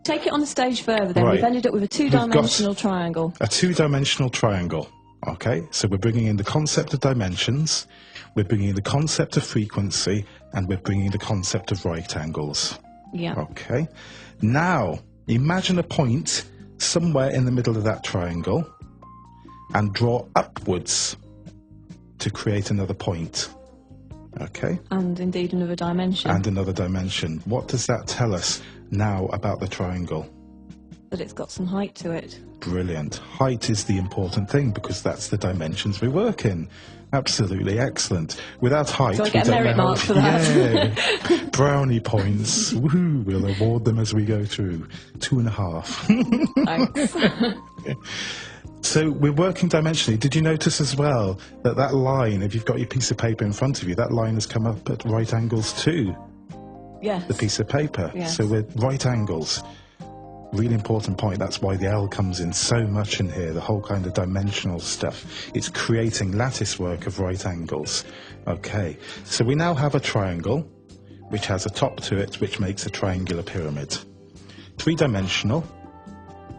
Take it on a stage further then. Right. We've ended up with a two-dimensional triangle. A two-dimensional triangle. Okay, so we're bringing in the concept of dimensions, we're bringing in the concept of frequency, and we're bringing in the concept of right angles. Yeah. Okay, now imagine a point somewhere in the middle of that triangle and draw upwards to create another point. Okay? And indeed another dimension. And another dimension. What does that tell us now about the triangle? That it's got some height to it. Brilliant. Height is the important thing because that's the dimensions we work in. Absolutely excellent. Without height, so I get a merit mark for that. Yeah. Brownie points. Woohoo! We'll award them as we go through. 2.5. Thanks. So we're working dimensionally. Did you notice as well that that line, if you've got your piece of paper in front of you, that line has come up at right angles to Yes. the piece of paper. Yes. So we're right angles. Really important point. That's why the L comes in so much in here, the whole kind of dimensional stuff. It's creating lattice work of right angles. Okay, so we now have a triangle which has a top to it which makes a triangular pyramid. Three-dimensional.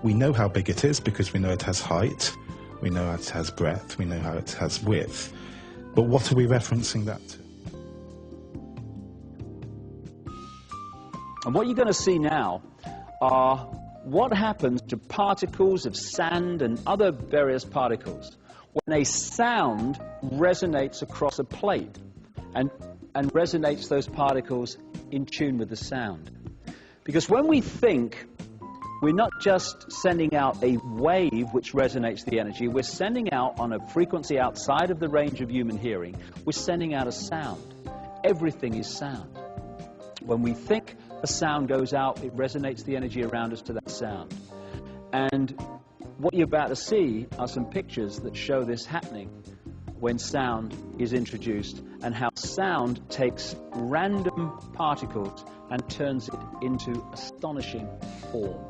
We know how big it is because we know it has height, we know it has breadth, we know how it has width. But what are we referencing that to? And what you're going to see now are what happens to particles of sand and other various particles when a sound resonates across a plate and resonates those particles in tune with the sound. Because when we think, we're not just sending out a wave which resonates the energy, we're sending out on a frequency outside of the range of human hearing, we're sending out a sound. Everything is sound. When we think, a sound goes out, it resonates the energy around us to that sound. And what you're about to see are some pictures that show this happening when sound is introduced and how sound takes random particles and turns it into astonishing form.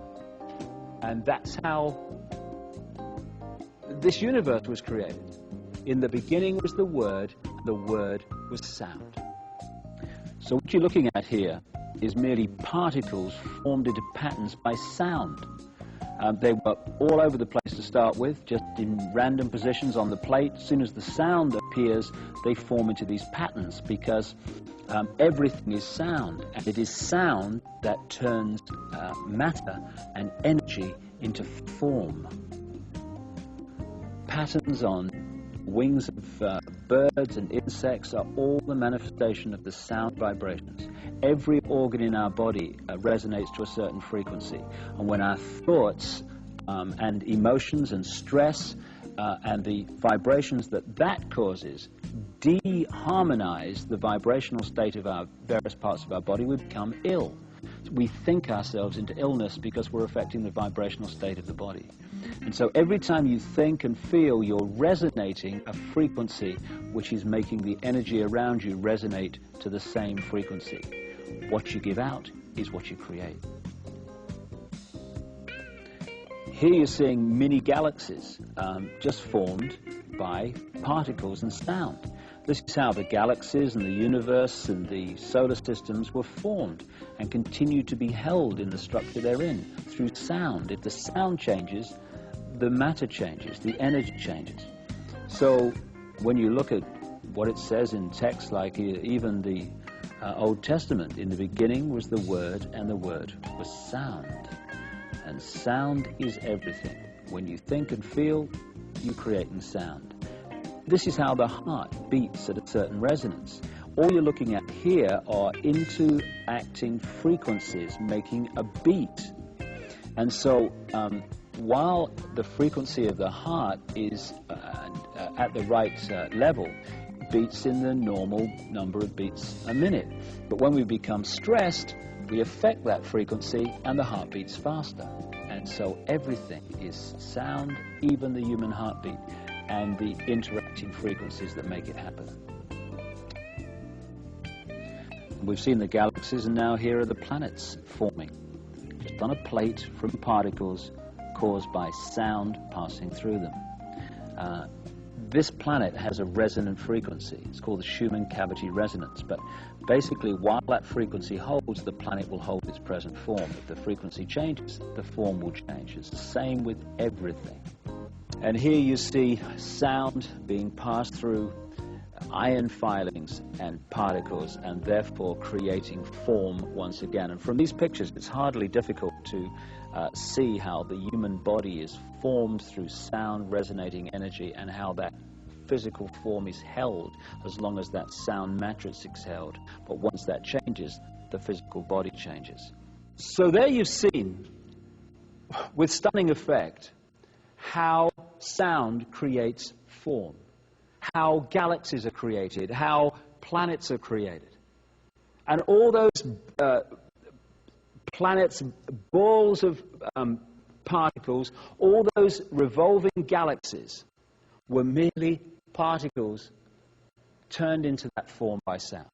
And that's how this universe was created. In the beginning was the Word was sound. So what you're looking at here is merely particles formed into patterns by sound. They were all over the place to start with, just in random positions on the plate. As soon as the sound appears, they form into these patterns because everything is sound, and it is sound that turns matter and energy into form. Patterns on wings of birds and insects are all the manifestation of the sound vibrations. Every organ in our body resonates to a certain frequency. And when our thoughts and emotions and stress and the vibrations that causes de-harmonize the vibrational state of our various parts of our body, we become ill. We think ourselves into illness because we're affecting the vibrational state of the body. And so every time you think and feel, you're resonating a frequency which is making the energy around you resonate to the same frequency. What you give out is what you create. Here you're seeing mini galaxies just formed by particles and sound. This is how the galaxies and the universe and the solar systems were formed and continue to be held in the structure they're in through sound. If the sound changes, the matter changes, the energy changes. So when you look at what it says in texts like even the Old Testament, in the beginning was the Word, and the Word was sound. And sound is everything. When you think and feel, you're creating sound. This is how the heart beats at a certain resonance. All you're looking at here are interacting frequencies making a beat. And so while the frequency of the heart is at the right level, it beats in the normal number of beats a minute. But when we become stressed, we affect that frequency and the heart beats faster. And so everything is sound, even the human heartbeat, and the interacting frequencies that make it happen. We've seen the galaxies, and now here are the planets forming, just on a plate from particles caused by sound passing through them. this planet has a resonant frequency. It's called the Schumann cavity resonance. But basically, while that frequency holds, the planet will hold its present form. If the frequency changes, the form will change. It's the same with everything. And here you see sound being passed through ion filings and particles, and therefore creating form once again. And from these pictures, it's hardly difficult to see how the human body is formed through sound resonating energy, and how that physical form is held as long as that sound matrix is held. But once that changes, the physical body changes. So there you've seen, with stunning effect, how sound creates form, how galaxies are created, how planets are created. And all those planets, balls of particles, all those revolving galaxies were merely particles turned into that form by sound.